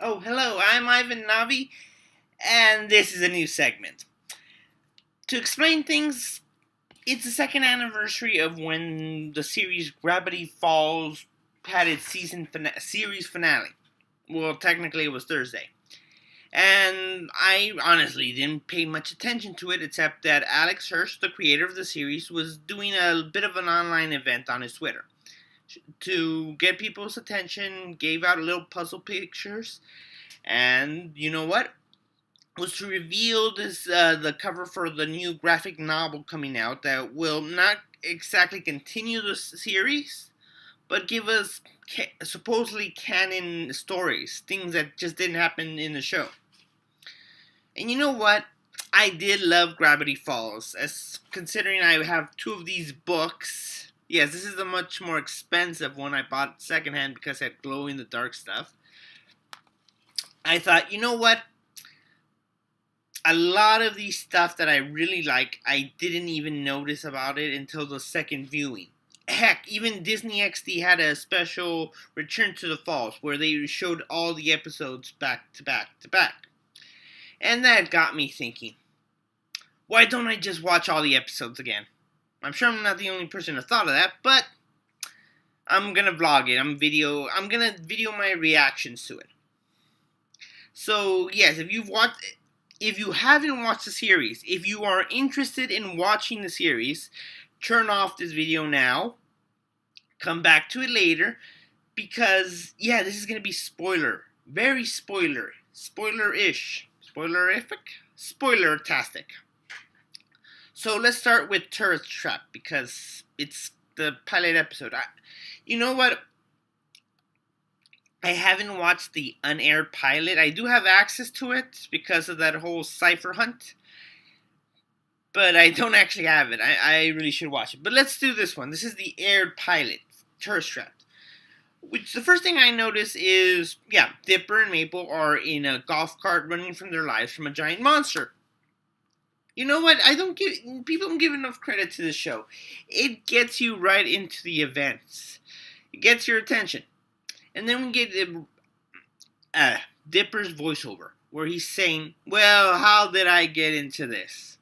Oh, hello, I'm Ivan Navi, and this is a new segment. To explain things, it's the second anniversary of when the series Gravity Falls had its series finale. Well, technically, it was Thursday. And I honestly didn't pay much attention to it, except that Alex Hirsch, the creator of the series, was doing a bit of an online event on his Twitter. To get people's attention, gave out little puzzle pictures, and you know what? Was to reveal the cover for the new graphic novel coming out that will not exactly continue the series, but give us supposedly canon stories, things that just didn't happen in the show. And you know what? I did love Gravity Falls, as considering I have two of these books. Yes, this is a much more expensive one I bought secondhand because it had glow in the dark stuff. I thought, you know what? A lot of these stuff that I really like, I didn't even notice about it until the second viewing. Heck, even Disney XD had a special Return to the Falls where they showed all the episodes back to back to back. And that got me thinking, why don't I just watch all the episodes again? I'm sure I'm not the only person who thought of that, but I'm gonna vlog it. I'm gonna video my reactions to it. So yes, if you haven't watched the series, if you are interested in watching the series, turn off this video now. Come back to it later. Because, yeah, this is going to be very spoiler-ish. Spoilerific? Spoiler-tastic. So let's start with Turth Truck, because it's the pilot episode. You know what? I haven't watched the unaired pilot. I do have access to it because of that whole cipher hunt. But I don't actually have it. I really should watch it. But let's do this one. This is the aired pilot, Turth Truck. Which the first thing I notice is, yeah, Dipper and Maple are in a golf cart running from their lives from a giant monster. You know what? People don't give enough credit to this show. It gets you right into the events. It gets your attention. And then we get Dipper's voiceover, where he's saying, well, how did I get into this?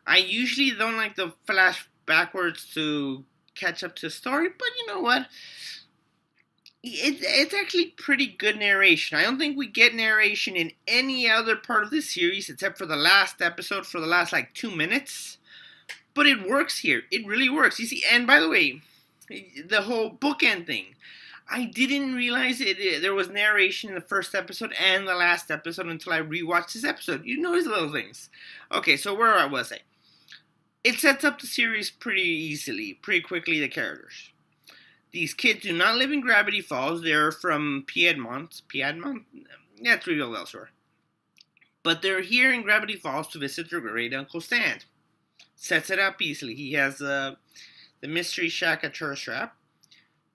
I usually don't like to flash backwards to catch up to the story, but you know what? It's actually pretty good narration. I don't think we get narration in any other part of this series except for the last episode, for the last 2 minutes. But it works here. It really works. You see, and by the way, the whole bookend thing. I didn't realize there was narration in the first episode and the last episode until I rewatched this episode. You notice little things. Okay, so where was I? It sets up the series pretty quickly, the characters. These kids do not live in Gravity Falls. They're from Piedmont? Yeah, it's revealed elsewhere. But they're here in Gravity Falls to visit their great Uncle Stan. Sets it up easily. He has the mystery shack at Turth Truck.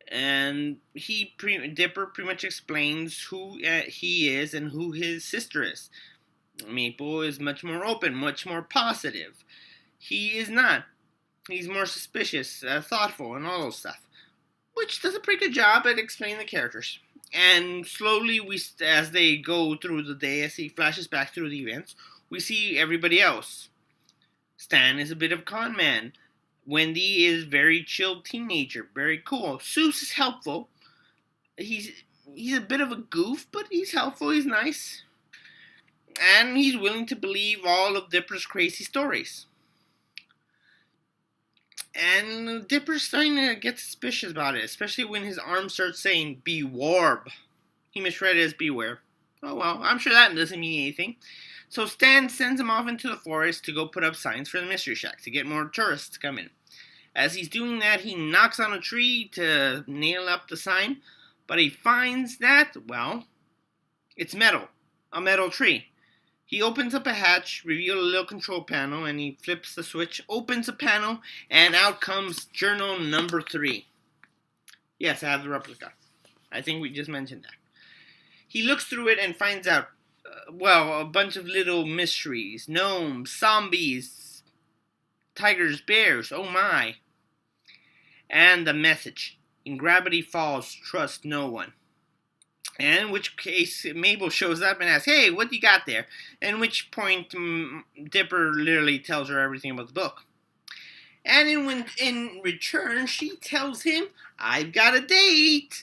And Dipper pretty much explains who he is and who his sister is. Maple is much more open, much more positive. He is not. He's more suspicious, thoughtful, and all those stuff. Which does a pretty good job at explaining the characters. And slowly, as they go through the day, as he flashes back through the events, we see everybody else. Stan is a bit of a con man. Wendy is very chill teenager, very cool. Seuss is helpful. He's a bit of a goof, but he's helpful, he's nice. And he's willing to believe all of Dipper's crazy stories. And Dipper's starting to get suspicious about it, especially when his arm starts saying, "Be warb." He misread it as beware. Oh well, I'm sure that doesn't mean anything. So Stan sends him off into the forest to go put up signs for the Mystery Shack to get more tourists to come in. As he's doing that, he knocks on a tree to nail up the sign, but he finds that, well, it's metal. A metal tree. He opens up a hatch, reveals a little control panel, and he flips the switch, opens the panel, and out comes journal number 3. Yes, I have the replica. I think we just mentioned that. He looks through it and finds out, a bunch of little mysteries. Gnomes, zombies, tigers, bears, oh my. And the message. In Gravity Falls, trust no one. And in which case, Mabel shows up and asks, "Hey, what do you got there?" In which point, Dipper literally tells her everything about the book. And in return, she tells him, "I've got a date."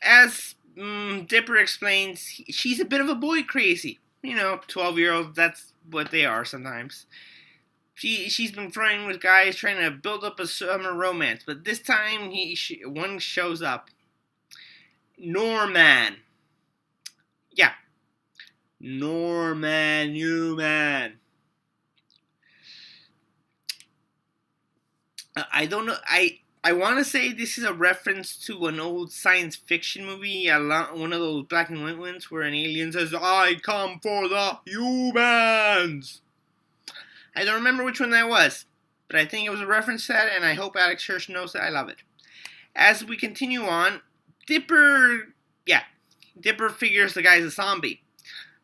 As Dipper explains, she's a bit of a boy crazy. 12-year-olds, that's what they are sometimes. She's been flirting with guys trying to build up a summer romance, but this time one shows up. Norman. Yeah. Norman Newman. I don't know. I want to say this is a reference to an old science fiction movie, one of those black and white ones where an alien says, "I come for the humans." I don't remember which one that was, but I think it was a reference to that, and I hope Alex Hirsch knows that I love it. As we continue on, Dipper figures the guy's a zombie.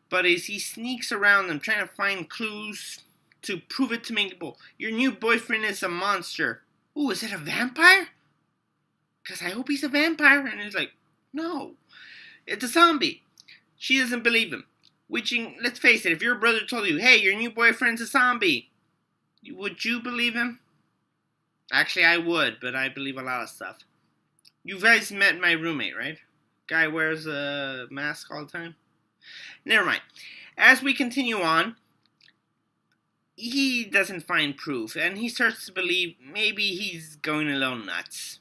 But as he sneaks around them trying to find clues to prove it to Mabel, "Your new boyfriend is a monster." "Ooh, is it a vampire?" "Because I hope he's a vampire." And he's like, "No, it's a zombie." She doesn't believe him. Let's face it, if your brother told you, "Hey, your new boyfriend's a zombie," would you believe him? Actually, I would, but I believe a lot of stuff. You guys met my roommate, right? Guy wears a mask all the time. Never mind. As we continue on, he doesn't find proof, and he starts to believe maybe he's going a little nuts.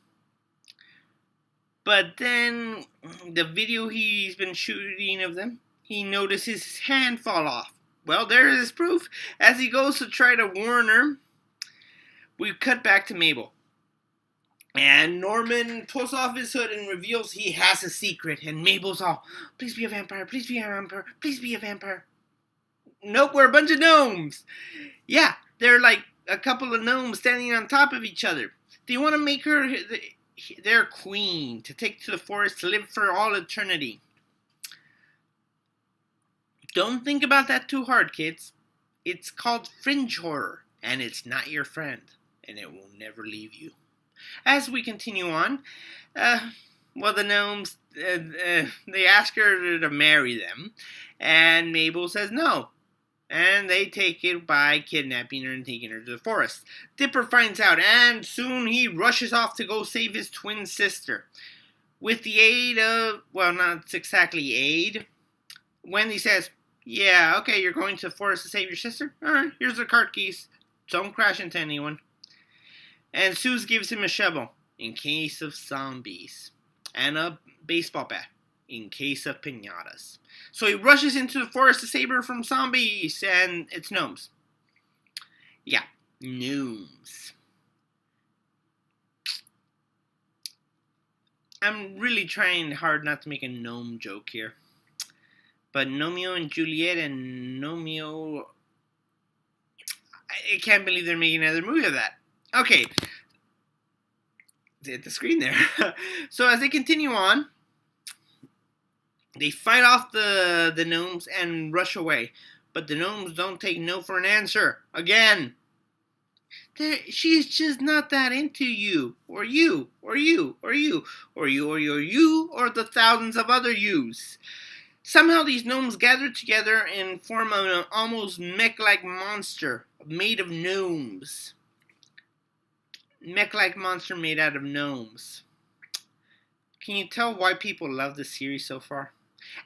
But then, the video he's been shooting of them, he notices his hand fall off. Well, there is proof. As he goes to try to warn her, we cut back to Mabel. And Norman pulls off his hood and reveals he has a secret. And Mabel's all, "Please be a vampire, please be a vampire, please be a vampire." Nope, we're a bunch of gnomes. Yeah, they're like a couple of gnomes standing on top of each other. They want to make her their queen, to take to the forest to live for all eternity. Don't think about that too hard, kids. It's called fringe horror, and it's not your friend, and it will never leave you. As we continue on, the gnomes, they ask her to marry them, and Mabel says no. And they take it by kidnapping her and taking her to the forest. Dipper finds out, and soon he rushes off to go save his twin sister. With the aid of, well, not exactly aid, Wendy says, "Yeah, okay, you're going to the forest to save your sister? Alright, here's the cart keys. Don't crash into anyone." And Suze gives him a shovel, in case of zombies, and a baseball bat, in case of piñatas. So he rushes into the forest to save her from zombies, and it's gnomes. Yeah, gnomes. I'm really trying hard not to make a gnome joke here. But Romeo and Juliet and Romeo... I can't believe they're making another movie of that. Okay. Hit the screen there. So as they continue on, they fight off the gnomes and rush away. But the gnomes don't take no for an answer. Again. She's just not that into you. Or you. Or you. Or you. Or you. Or you. Or you. Or the thousands of other yous. Somehow these gnomes gather together and form an almost mech-like monster made of gnomes. Mech-like monster made out of gnomes. Can you tell why people love this series so far?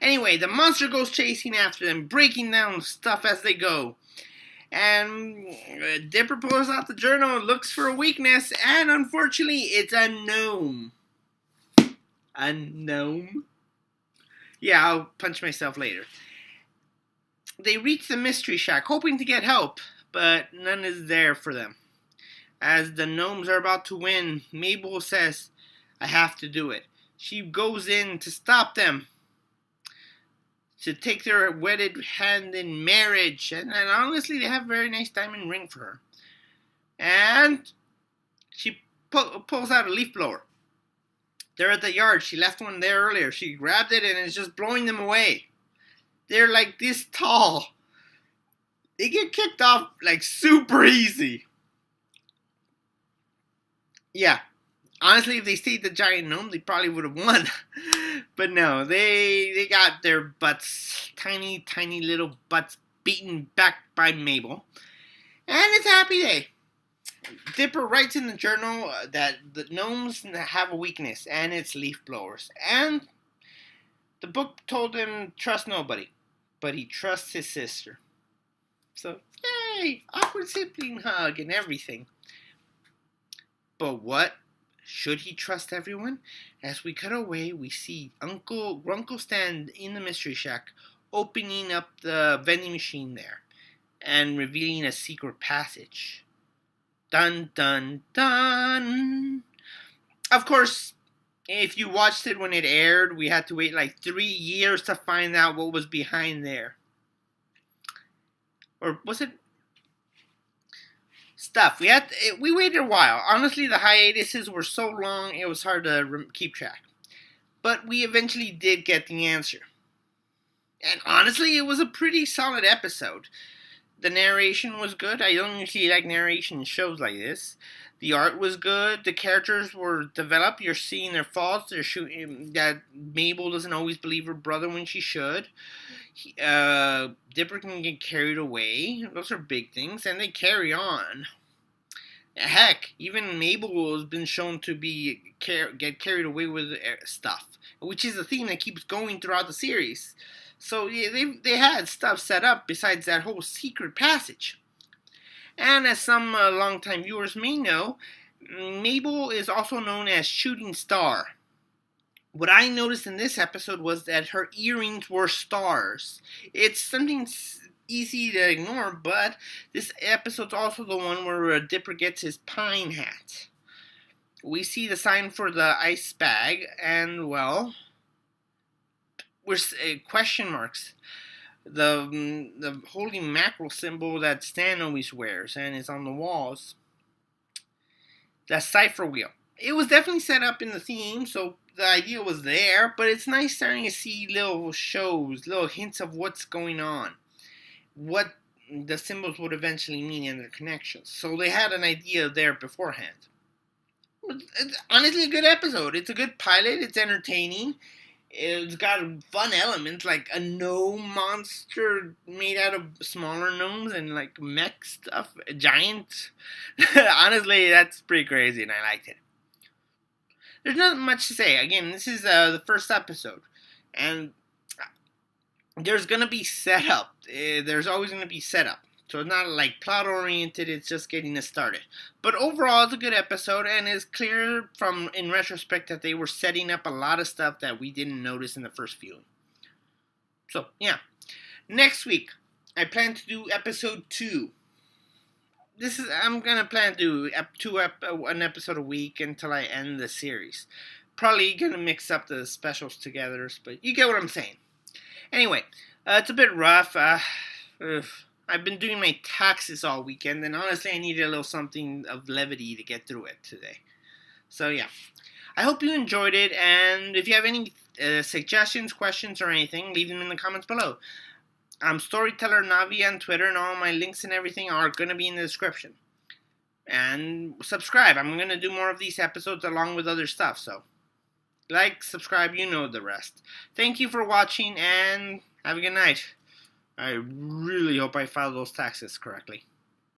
Anyway, the monster goes chasing after them, breaking down stuff as they go. And Dipper pulls out the journal and looks for a weakness, and unfortunately, it's a gnome. A gnome? Yeah, I'll punch myself later. They reach the mystery shack, hoping to get help, but none is there for them. As the gnomes are about to win, Mabel says, "I have to do it." She goes in to stop them, to take their wedded hand in marriage. And honestly, they have a very nice diamond ring for her. And she pulls out a leaf blower. They're at the yard. She left one there earlier. She grabbed it and it's just blowing them away. They're like this tall. They get kicked off like super easy. Yeah. Honestly, if they stayed the giant gnome, they probably would have won. But no, they got their butts, tiny, tiny little butts, beaten back by Mabel. And it's a happy day. Dipper writes in the journal that the gnomes have a weakness, and it's leaf blowers. And the book told him trust nobody, but he trusts his sister. So, yay! Awkward sibling hug and everything. But what? Should he trust everyone? As we cut away, we see Uncle Stan in the mystery shack, opening up the vending machine there and revealing a secret passage. Dun dun dun! Of course, if you watched it when it aired, we had to wait like 3 years to find out what was behind there. Or was it stuff? We waited a while. Honestly, the hiatuses were so long it was hard to keep track. But we eventually did get the answer. And honestly, it was a pretty solid episode. The narration was good. I don't usually like narration in shows like this. The art was good. The characters were developed. You're seeing their faults. They're shooting that Mabel doesn't always believe her brother when she should. Dipper can get carried away. Those are big things, and they carry on. Heck, even Mabel has been shown to get carried away with stuff, which is a theme that keeps going throughout the series. So yeah, they had stuff set up besides that whole secret passage. And as some longtime viewers may know, Mabel is also known as Shooting Star. What I noticed in this episode was that her earrings were stars. It's something easy to ignore, but this episode's also the one where Dipper gets his pine hat. We see the sign for the ice bag, and well, we're question marks. The holy mackerel symbol that Stan always wears and is on the walls. That cipher wheel. It was definitely set up in the theme, so the idea was there, but it's nice starting to see little shows, little hints of what's going on. What the symbols would eventually mean and their connections. So they had an idea there beforehand. It's honestly a good episode. It's a good pilot. It's entertaining. It's got fun elements like a gnome monster made out of smaller gnomes and like mech stuff. A giant. Honestly, that's pretty crazy and I liked it. There's not much to say. Again, this is the first episode. And there's going to be setup. There's always going to be setup. So it's not like plot oriented, it's just getting us started. But overall, it's a good episode, and it's clear from in retrospect that they were setting up a lot of stuff that we didn't notice in the first viewing. So, yeah. Next week, I plan to do episode 2. I'm going to plan to do an episode a week until I end the series. Probably going to mix up the specials together, but you get what I'm saying. Anyway, it's a bit rough. I've been doing my taxes all weekend, and honestly, I needed a little something of levity to get through it today. So, yeah. I hope you enjoyed it, and if you have any suggestions, questions, or anything, leave them in the comments below. I'm Storyteller Navi on Twitter, and all my links and everything are going to be in the description. And subscribe. I'm going to do more of these episodes along with other stuff, so like, subscribe, you know the rest. Thank you for watching, and have a good night. I really hope I filed those taxes correctly.